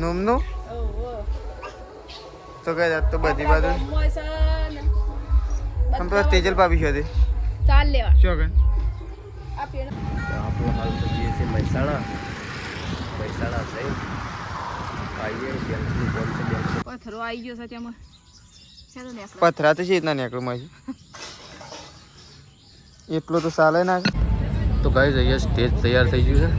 નોમનું તો કઈ જાત તો બધી બાજુ हम तो तेजल भाभी છે ચાલ લેવા શું કઈ આ પેણ આપણો હાલ તો જઈએ છીએ મહેસાણા થઈ આવીએ બેંકની કોલ છે બેંક પથરો આવી ગયો છે તેમાં પથરા તો છે રીતના નીકળું માં એટલો તો ચાલે ના તો ગાઈસ અહીંયા સ્ટેજ તૈયાર થઈ ગયું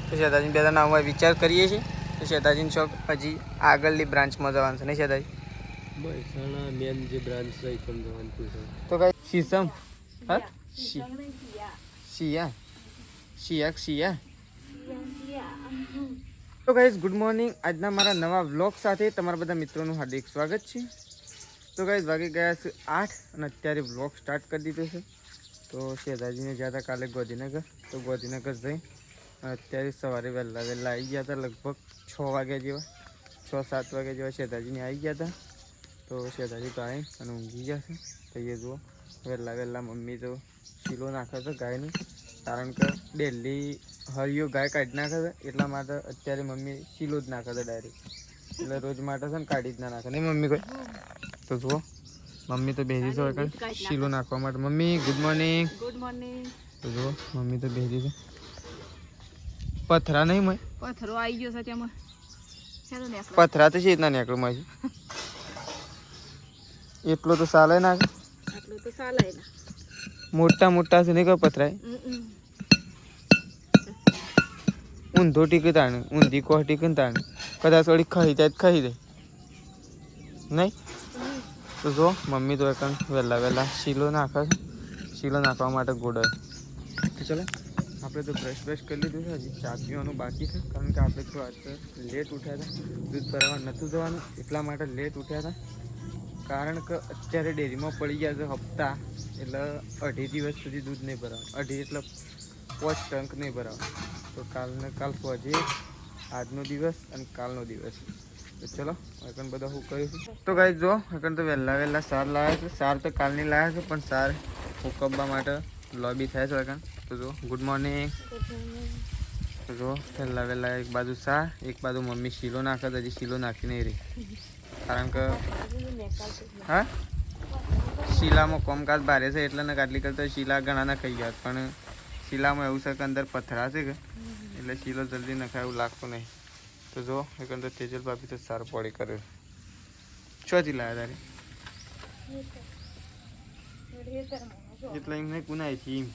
છે શેતાજી બે નામ વિચાર કરીએ છીએ તો શેતાજીની શોપ હજી આગળની બ્રાન્ચમાં જવાનું છે નહીં શેતાજી મહેસાણા મેન જે બ્રાન્ચ છે એ પણ જવાનું છે તો કઈ શીશમ હા શિયા શિયા તો ગાઈઝ ગુડ મોર્નિંગ આજના મારા નવા વ્લોગ સાથે તમારા બધા મિત્રોનું હાર્દિક સ્વાગત છે તો ગાઈઝ વાગી ગયા છે 8 અને અત્યારે વ્લોગ સ્ટાર્ટ કરી દીધો છે તો શેતાજીને ગયા હતા કાલે ગોધીનગર તો ગોધીનગર જઈ અત્યારે સવારે વહેલા આવી ગયા હતા લગભગ 6 વાગ્યા જેવા 6-7 વાગ્યા જેવા શેતાજીને આવી ગયા હતા તો શેતાજી તો આવી અને ઊંઘી ગયા છે તો એ જુઓ વહેલા મમ્મી તો શીલો નાખે છે ગાયનું કારણ કે ડેલી હરિયો ગાય કાઢી નાખે છે એટલા માટે અત્યારે મમ્મી શીલો જ નાખે છે ડાયરેક્ટ એટલે રોજ માટે છે ને કાઢી જ ના નાખે નહીં મમ્મી કોઈ તો જુઓ મમ્મી તો બેસી છે હોય શીલો નાખવા માટે મમ્મી ગુડ મોર્નિંગ તો જુઓ મમ્મી તો બેસી છે પથરા નહીં મય પથરો આવી ગયો છે તેમાં પથરા તો છે રીતના નીકળું માં એટલો તો ચાલે ના આટલું તો ચાલે મોટા છે નહીં કોઈ પથરાય ઊંધો ટીકી તાણે ઊંધી કોહ ટીકી તાણે કદાચ થોડી ખાઈ જાય ખાઈ દે નહીં તો જો મમ્મી તો એક વહેલા શીલો નાખે છે શીલો નાખવા માટે ગોળે તો ચલો આપણે તો બ્રશ કરી લીધું છે હજી ચા પીવાનું બાકી છે કારણ કે આપણે તો આજ લેટ ઉઠ્યા હતા દૂધ ભરાવા નહોતું જવાનું એટલા માટે લેટ ઉઠ્યા હતા કારણ કે અત્યારે ડેરીમાં પડી ગયા છે હપ્તા એટલે 2.5 દિવસ સુધી દૂધ નહીં ભરાવાનું 2.5 એટલે 5 ટંક નહીં ભરાવાનું તો કાલ સોજે આજનો દિવસ અને કાલનો દિવસ તો ચલો એકન બધા હું કરીશું તો ગાઈસ જો એકન તો વહેલા સાર લાવ્યા છે સાર તો કાલની લાવ્યા છે પણ સાર હુકવવા માટે લોબી થાય છે એકન તો જો ગુડ મોર્નિંગ તો જો વહેલા એક બાજુ સાર એક બાજુ મમ્મી શીલો નાખે તો હજી શીલો નાખી નહીં રહી કારણ કે હા શીલામાં કોમકાજ ભારે છે એટલે ને કાટલી કરતા શીલા ઘણાના ખાઈ ગયા પણ શીલામાં એવું છે કે અંદર પથરા છે કે એટલે શીલો જલ્દી નખાય એવું લાગતું નહીં તો જો એક અંદર તેજલ ભાભી તો સાર પોળી કર્યો ચોથી લાવ્યા તારે એટલે એમને કુનાય છે એમ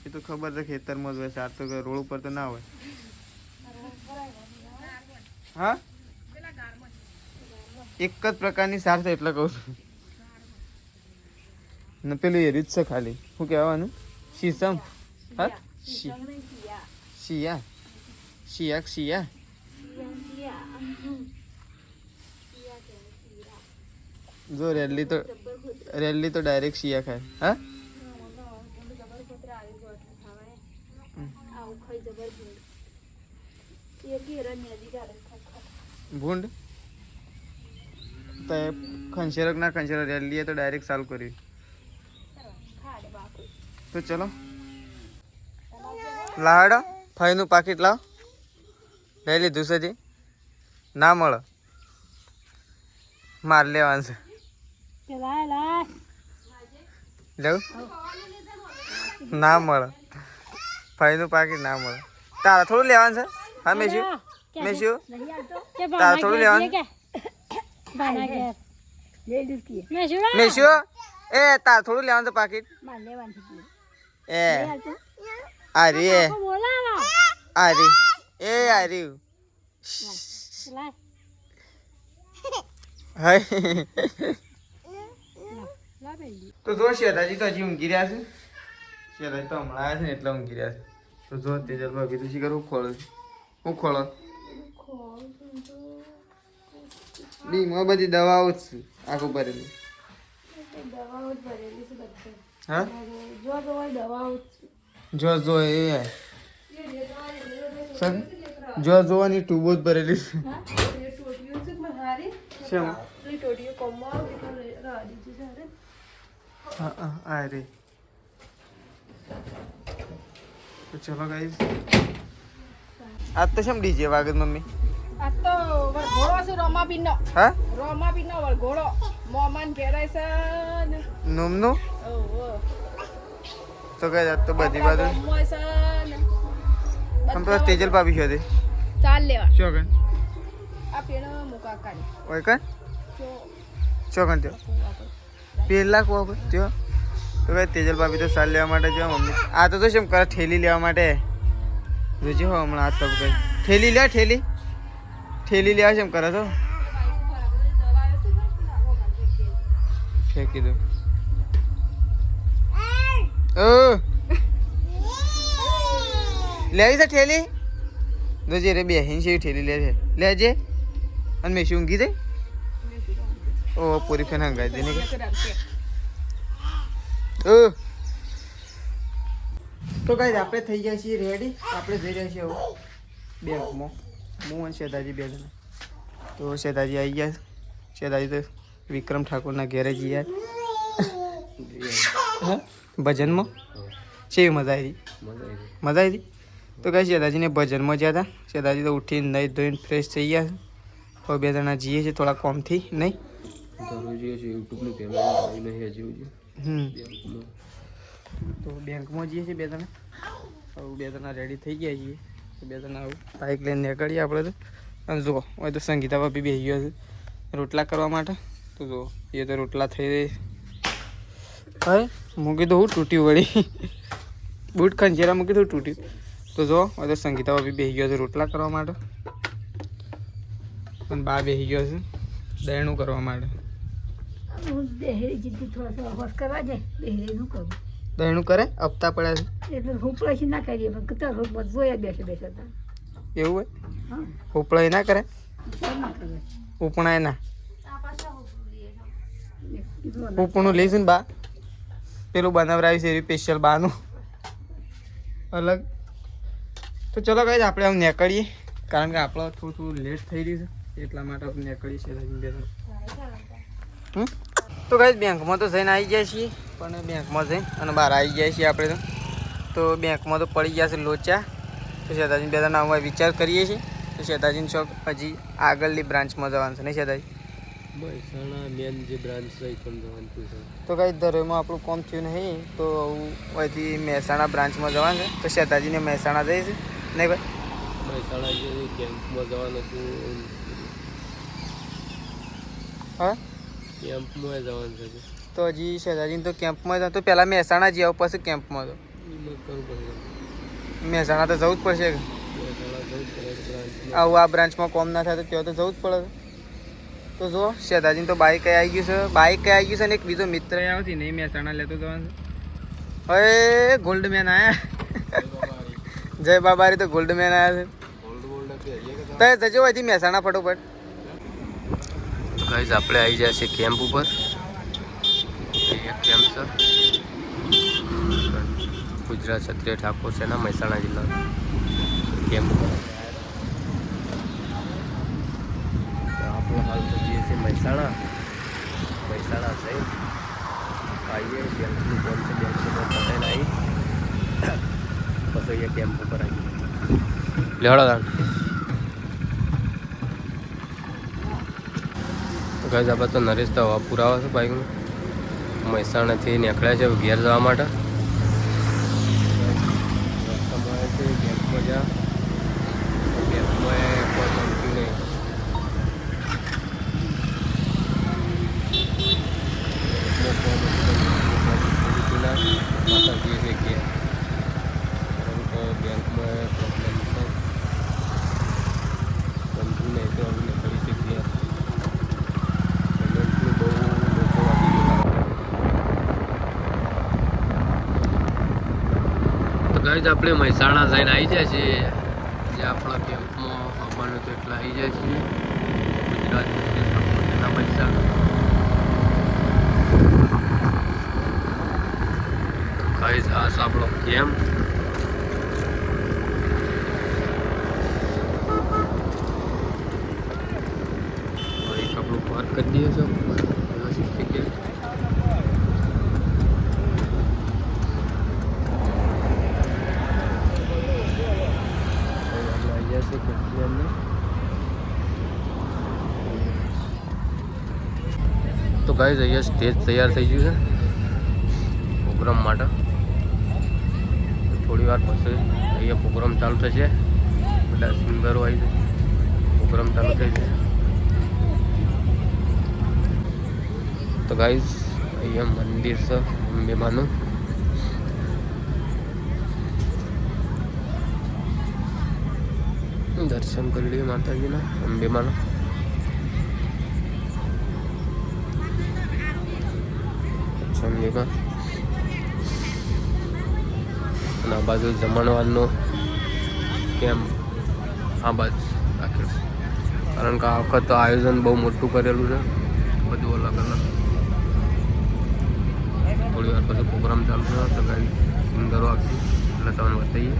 એ તો ખબર છે ખેતરમાં જ હોય સાર તો રોડ ઉપર તો ના હોય હા એક જ પ્રકારની સાર છે એટલે કહું છું ને પેલું એ રીત છે ખાલી શું કહેવાનું શીશમ હા શિયા જો રેલી તો ડાયરેક્ટ શિયા ખાય હા ભૂંડ તો ખંચેરક ના ખંચેર રેલીએ તો ડાયરેક્ટ ચાલુ કર્યું તો ચલો લાડો ફાઈનું પાકીટ લાવ લઈ લીધું છે જી ના મળે માર લેવાનું છે લેવું ના મળે ફાઈનું પાકીટ ના મળે તારા થોડું લેવાનું છે હા મેશું તારા થોડું લેવાનું મેશું એ તારા થોડું લેવાનું છે પાકીટ એ અરે તો જો શેતાજી તો હજી ઊંઘી રહ્યા છે શેતાજી તો હમણાં આવ્યા છે ને એટલે ઊંઘી રહ્યા છે તો જો તેજલ ભાભી તો શીખર હું ખોળો બીમાં બધી દવાઓ જ છે આખું ભરેલું હા જો એ જોવાની ટ્યુબો જ ભરેલી છે हाँ अरे तो चलो गाइस आज तो शम डीजे वागत मम्मी આ તો વળઘોડો છે રોમાબીનનો. હા રોમાબીનનો વળઘોડો. મોમાન ઘેરાય છે ને. નોમનો ઓહો. તો ગાઈસ आज तो બધી બાજુ મોય છે ને. हम तो तेजल भाभी છે ચાલ લેવા. ચોકન આ પેણ મુકા કાઢી. ઓય કન જો ચોકન તે પેલા કો ત્યો તો ગાઈસ તેજલ ભાભી તો સાલ લેવા માટે જો મમ્મી આ તો શમ કરે ઠેલી લેવા માટે જોજો હમણાં આ તો કઈ ઠેલી લે ઠેલી લેવા શમ કરે તો ફેંકી દો ઓ લે આવી છે ઠેલી જોજે રે બેહીન છે ઠેલી લે છે લેજે અને મેં શું ઊંઘી જાય ઓ પૂરી ફેન હંગાઈ દે ને ઓ તો ગાઈસ આપણે થઈ ગયા છીએ રેડી આપણે જઈ રહ્યા છીએ બેંકમાં હું અને શેતાજી બે જણા તો શેતાજી આવી ગયા શેતાજી તો વિક્રમ ઠાકોરના ઘેરે જઈએ ભજનમાં કેવી મજા આવી મજા આવી તો કઈ શેતાજીને ભજનમાં ગયા હતા શેતાજી તો ઉઠીને નહીં ધોઈને ફ્રેશ થઈ ગયા હવે બે જણા જઈએ છીએ થોડા કોમથી નહીં તો બેંકમાં જઈએ છીએ બે જણા હવે બે જણા રેડી થઈ ગયા છીએ તો બે જણા બાઇક લઈને નીકળીએ આપણે તો અને જુઓ હવે તો સંગીતા ભાભી બેસી ગયો છે રોટલા કરવા માટે તો જુઓ એ તો રોટલા થઈ રહી હવે મૂકી તો હું તૂટ્યું વળી બૂટ ખંજેરા મૂકી તો તૂટ્યું તો જુઓ હવે તો સંગીતા ભાભી બેસી ગયો છે રોટલા કરવા માટે અને બા બેસી ગયો છે દયણું કરવા માટે દયણું કરે હપ્તા પડ્યા છે એટલે હોપળા છે ના કરીએ પણ કતા રોજ જોયા બેસે બેસતા એવું હોય ઉપળાય ના કરે ના કરે ઉપણાય ના ઉપણું લઈશ ને બા પેલું બનાવરાવી છે એવી સ્પેશિયલ બાનું અલગ તો ચલો ગાઈસ આપણે આમ નીકળીએ કારણ કે આપણે થોડું લેટ થઈ રહ્યું છે એટલા માટે આપણે નીકળીએ છીએ તો ગાઈસ બેંકમાં તો જઈને આવી ગયા છીએ પણ બેંકમાં જઈને અને બહાર આવી ગયા છીએ આપણે તો બેંકમાં તો પડી ગયા છે લોચા તો શેતાજી બે જણા અમે વિચાર કરીએ છીએ તો શેતાજીને શોખ હજી આગળની બ્રાન્ચમાં જવાનું છે નહીં શેતાજી મહેસાણા મેન જે બ્રાન્ચ છે એ પણ જવાનું છે તો કઈ દરેમાં આપણું કોમ થયું નહીં તો અહીંથી મહેસાણા બ્રાન્ચમાં જવાનું છે તો શેતાજીને મહેસાણા જઈએ છે નહીં ભાઈ મહેસાણા જે કેમ્પમાં જવાનું હતું હા કેમ્પમાં જવાનું છે તો હજી શેતાજીને તો કેમ્પમાં તો પહેલાં મહેસાણા જઈ આવું પછી કેમ્પમાં તો એમાં કરવું પડે મહેસાણા તો જવું જ પડશે મહેસાણા જવું જ પડે બ્રાન્ચમાં આવું આ બ્રાન્ચમાં કોમ ના થાય તો ત્યાં તો જવું જ પડે તો જો શેતાજીને તો બાઇક આવી ગયું છે બાઇક આવી ગયું છે અને એક બીજો મિત્ર આવ્યો છે નહીં મહેસાણા લેતો જવાનું છે હવે ગોલ્ડ મેન આવ્યા જય બાબારી તો ગોલ્ડ મેન આવ્યા છે તો જજો અહીંથી મહેસાણા ફટોફટ ગાઈઝ આપણે આવી જાય છે કેમ્પ ઉપર એક કેમ્પ છે ગુજરાત ક્ષત્રિય ઠાકોર સેના મહેસાણા જિલ્લા કેમ્પ ઉપર આપણે હાલ તો જઈએ છીએ મહેસાણા જઈ આવીએ બેંકનું કોમ છે બેંકનું કોમ પતાવીને આવી પછી અહીંયા કેમ્પ ઉપર આવીએ લેવડો દાણ ગાઈઝ આપણે તો નરેશ તો હવા પુરાવા છે બાઇકનું મહેસાણાથી નીકળ્યા છે ઘેર જવા માટે રસ્તામાં આવે છે બેંકમાં જા બેંકમાં કોઈ ગમતું નહીં પાછા જઈએ છીએ ઘેર બેંકમાં પ્રોબ્લેમ છે ગમતું નહીં તો હવે નીકળી છે ઘેર ગાઈઝ આપણે મહેસાણા જઈને આવી જાય છીએ જે આપણા કેમ્પમાં આવવાનું તો એટલા આવી જાય છીએ ગુજરાત મહેસાણા ગાઈઝ આ છે આપણો કેમ્પ એક આપણું પાર્ક કરી દઈએ છીએ વ્યવસ્થિત જગ્યાએ ગાઈસ અહીંયા સ્ટેજ તૈયાર થઈ ગયું છે પ્રોગ્રામ માટે. થોડી વાર પછી અહીંયા પ્રોગ્રામ ચાલુ થશે. બધા સિંગરો આવી પ્રોગ્રામ ચાલુ થઈ છે. તો ગાઈસ અહીંયા મંદિર છે અંબેમાનું. દર્શન કરી લઈએ માતાજીના અંબેમાના. અંબેમાં અને આ બાજુ જમણવારનો કેમ્પ આ બાજુ રાખેલું છે. કારણ કે આ વખત તો આયોજન બહુ મોટું કરેલું છે, બધું અલગ અલગ. થોડી વાર પછી પ્રોગ્રામ ચાલુ થયો તો કાંઈ સિંગરો આવશે એટલે તમને બતાવીએ.